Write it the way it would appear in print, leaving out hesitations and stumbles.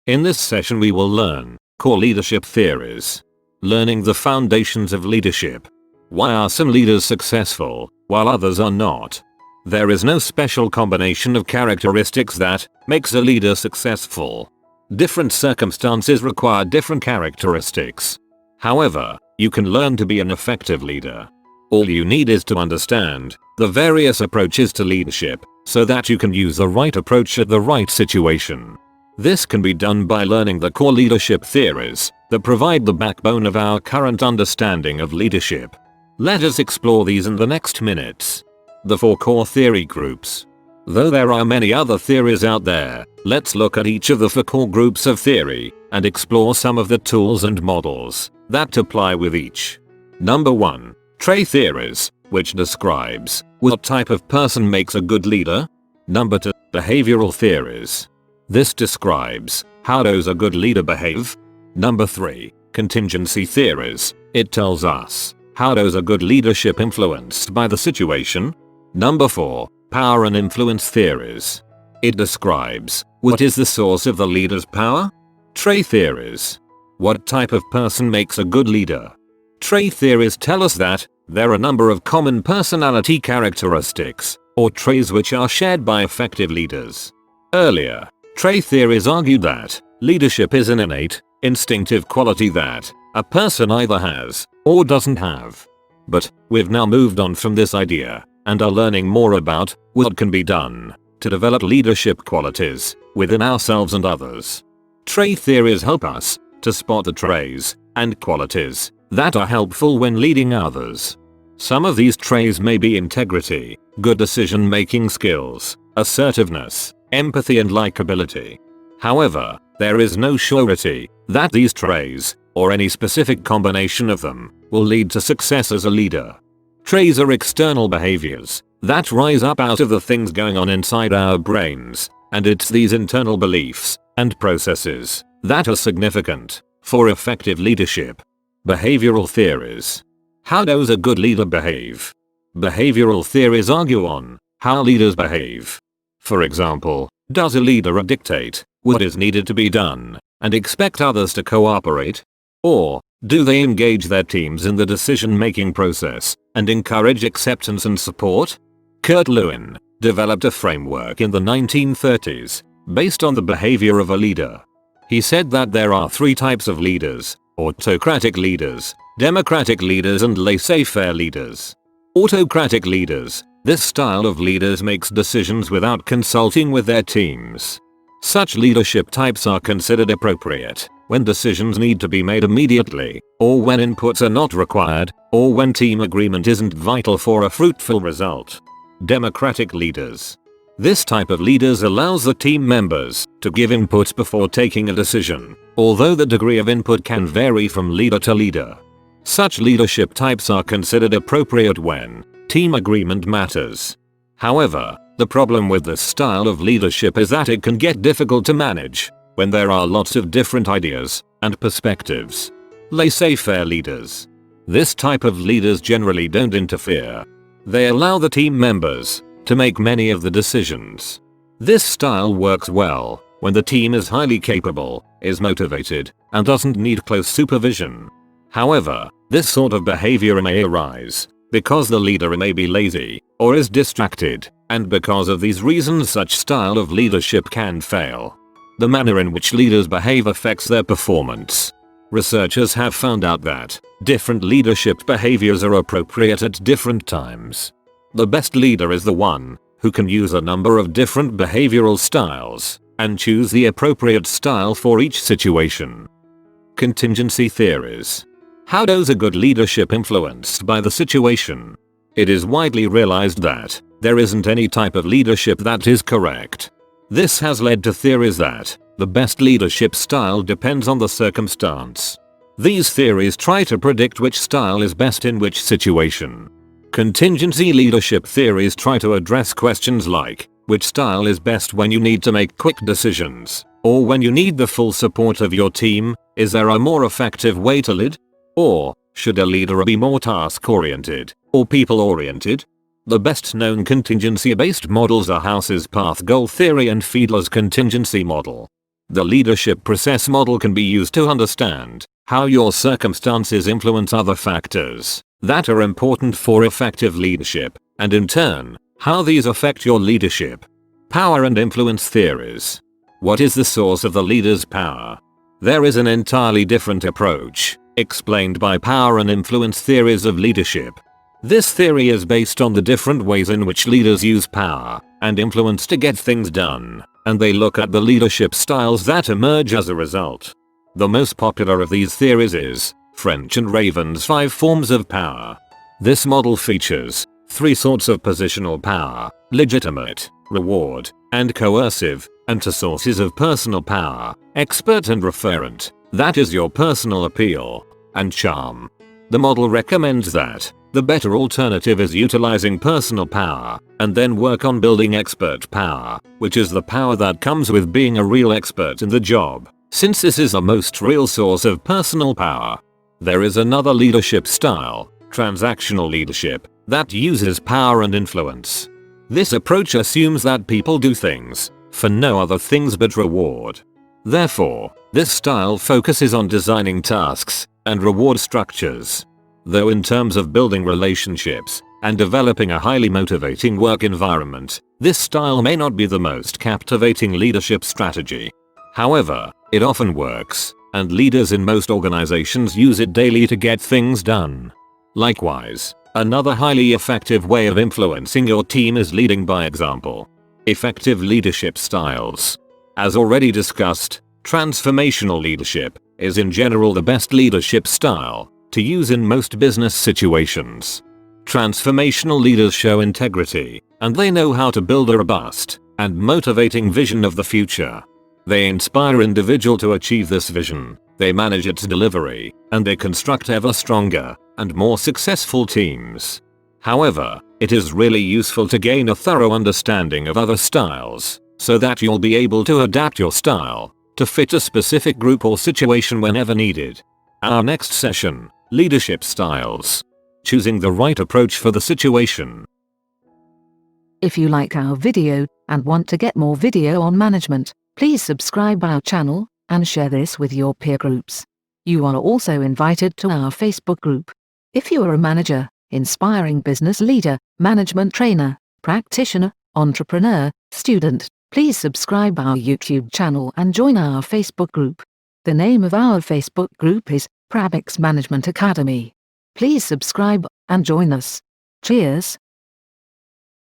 In this session we will learn core leadership theories. Learning the foundations of leadership. Why are some leaders successful, while others are not? There is no special combination of characteristics that makes a leader successful. Different circumstances require different characteristics. However, you can learn to be an effective leader. All you need is to understand the various approaches to leadership, so that you can use the right approach at the right situation. This can be done by learning the core leadership theories that provide the backbone of our current understanding of leadership. Let us explore these in the next minutes. The 4 core theory groups. Though there are many other theories out there, let's look at each of the 4 core groups of theory and explore some of the tools and models that apply with each. Number 1. Trait theories, which describes what type of person makes a good leader. Number 2. Behavioral theories. This describes how does a good leader behave. Number 3. Contingency theories. It tells us how does a good leadership influenced by the situation. Number 4. Power and influence theories. It describes what is the source of the leader's power. Trait theories. What type of person makes a good leader? Trait theories tell us that there are a number of common personality characteristics or traits which are shared by effective leaders. Earlier, trait theories argued that leadership is an innate, instinctive quality that a person either has or doesn't have. But we've now moved on from this idea and are learning more about what can be done to develop leadership qualities within ourselves and others. Trait theories help us to spot the traits and qualities that are helpful when leading others. Some of these traits may be integrity, good decision-making skills, assertiveness, empathy and likability. However, there is no surety that these traits, or any specific combination of them, will lead to success as a leader. Traits are external behaviors that rise up out of the things going on inside our brains, and it's these internal beliefs and processes that are significant for effective leadership. Behavioral theories. How does a good leader behave? Behavioral theories argue on how leaders behave. For example, does a leader dictate what is needed to be done and expect others to cooperate? Or do they engage their teams in the decision-making process and encourage acceptance and support? Kurt Lewin developed a framework in the 1930s based on the behavior of a leader. He said that there are 3 types of leaders: autocratic leaders, democratic leaders and laissez-faire leaders. Autocratic leaders. This style of leaders makes decisions without consulting with their teams. Such leadership types are considered appropriate when decisions need to be made immediately, or when inputs are not required, or when team agreement isn't vital for a fruitful result. Democratic leaders. This type of leaders allows the team members to give input before taking a decision, although the degree of input can vary from leader to leader. Such leadership types are considered appropriate when team agreement matters. However, the problem with this style of leadership is that it can get difficult to manage when there are lots of different ideas and perspectives. Laissez-faire leaders. This type of leaders generally don't interfere. They allow the team members to make many of the decisions. This style works well when the team is highly capable, is motivated, and doesn't need close supervision. However, this sort of behavior may arise because the leader may be lazy or is distracted, and because of these reasons such style of leadership can fail. The manner in which leaders behave affects their performance. Researchers have found out that different leadership behaviors are appropriate at different times. The best leader is the one who can use a number of different behavioral styles and choose the appropriate style for each situation. Contingency theories. How does a good leadership influenced by the situation? It is widely realized that there isn't any type of leadership that is correct. This has led to theories that the best leadership style depends on the circumstance. These theories try to predict which style is best in which situation. Contingency leadership theories try to address questions like, which style is best when you need to make quick decisions, or when you need the full support of your team? Is there a more effective way to lead? Or should a leader be more task-oriented or people-oriented? The best known contingency-based models are House's path goal theory and Fiedler's contingency model. The leadership process model can be used to understand how your circumstances influence other factors that are important for effective leadership, and in turn, how these affect your leadership. Power and influence theories. What is the source of the leader's power? There is an entirely different approach, explained by power and influence theories of leadership. This theory is based on the different ways in which leaders use power and influence to get things done, and they look at the leadership styles that emerge as a result. The most popular of these theories is French and Raven's 5 forms of power. This model features 3 sorts of positional power: legitimate, reward, and coercive, and 2 sources of personal power: expert and referent, that is your personal appeal, and charm. The model recommends that the better alternative is utilizing personal power, and then work on building expert power, which is the power that comes with being a real expert in the job, since this is the most real source of personal power. There is another leadership style, transactional leadership, that uses power and influence. This approach assumes that people do things for no other things but reward. Therefore, this style focuses on designing tasks and reward structures. Though in terms of building relationships and developing a highly motivating work environment, this style may not be the most captivating leadership strategy. However, it often works, and leaders in most organizations use it daily to get things done. Likewise, another highly effective way of influencing your team is leading by example. Effective leadership styles. As already discussed, transformational leadership is in general the best leadership style to use in most business situations. Transformational leaders show integrity, and they know how to build a robust and motivating vision of the future. They inspire individuals to achieve this vision, they manage its delivery, and they construct ever stronger and more successful teams. However, it is really useful to gain a thorough understanding of other styles, so that you'll be able to adapt your style to fit a specific group or situation whenever needed. Our next session: leadership styles. Choosing the right approach for the situation. If you like our video and want to get more video on management, please subscribe our channel and share this with your peer groups. You are also invited to our Facebook group. If you are a manager, inspiring business leader, management trainer, practitioner, entrepreneur, student, please subscribe our YouTube channel and join our Facebook group. The name of our Facebook group is Prabix Management Academy. Please subscribe and join us. Cheers.